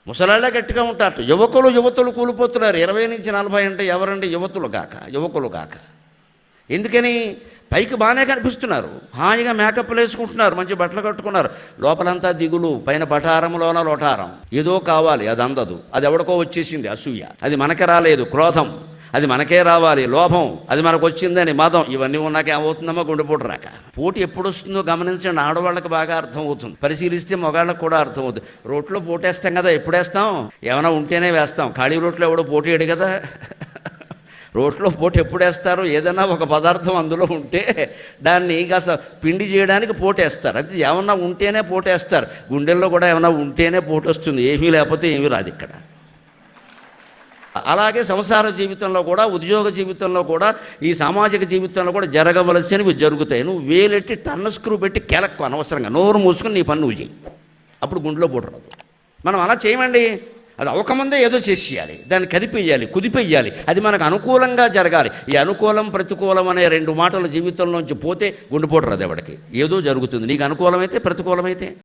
ముసలాళ్ళే గట్టిగా ఉంటారు. యువతులు కూలిపోతున్నారు. 20 నుంచి 40 అంటే ఎవరండి? యువకులు కాక. ఎందుకని? పైకి బాగానే కనిపిస్తున్నారు, హాయిగా మేకప్లు వేసుకుంటున్నారు, మంచి బట్టలు కట్టుకున్నారు, లోపలంతా దిగులు, పైన పటారంలోన లోటారం. ఏదో కావాలి, అది అందదు, అది ఎవడికో వచ్చేసింది అసూయ, అది మనకే రాలేదు క్రోధం, అది మనకే రావాలి లోభం, అది మనకు వచ్చిందని మదం. ఇవన్నీ ఉన్నాక ఏమవుతుందమ్మా? గుండెపోటు రాక. పోటీ ఎప్పుడు వస్తుందో గమనించండి. ఆడవాళ్ళకి బాగా అర్థమవుతుంది, పరిశీలిస్తే మగాళ్ళకి కూడా అర్థమవుతుంది. రోట్లో పోటేస్తాం కదా, ఎప్పుడు వేస్తాం? ఏమైనా ఉంటేనే వేస్తాం. ఖాళీ రోట్లో ఎవడో పోటీ వేయడు కదా. రోట్లో పోటీ ఎప్పుడు వేస్తారు? ఏదైనా ఒక పదార్థం అందులో ఉంటే దాన్ని కాస్త పిండి చేయడానికి పోటేస్తారు. అది ఏమన్నా ఉంటేనే పోటేస్తారు. గుండెల్లో కూడా ఏమైనా ఉంటేనే పోటీ వస్తుంది, ఏమీ లేకపోతే ఏమీ రాదు ఇక్కడ. అలాగే సంసార జీవితంలో కూడా, ఉద్యోగ జీవితంలో కూడా, ఈ సామాజిక జీవితంలో కూడా జరగవలసినవి జరుగుతాయి. నువ్వు వేలెట్టి టన్న స్క్రూ పెట్టి కెలక్కు అనవసరంగా, నోరు మూసుకుని నీ పని నువ్వు చేయి, అప్పుడు గుండెలో పోటు రాదు. మనం అలా చేయమండి. అది అవకముందే ఏదో చేసేయాలి, దాన్ని కదిపేయాలి, కుదిపేయాలి, అది మనకు అనుకూలంగా జరగాలి. ఈ అనుకూలం ప్రతికూలం అనే 2 మాటలు జీవితంలోంచి పోతే గుండెపోటు రాదు ఎవడికి. ఏదో జరుగుతుంది, నీకు అనుకూలమైతే ప్రతికూలమైతే.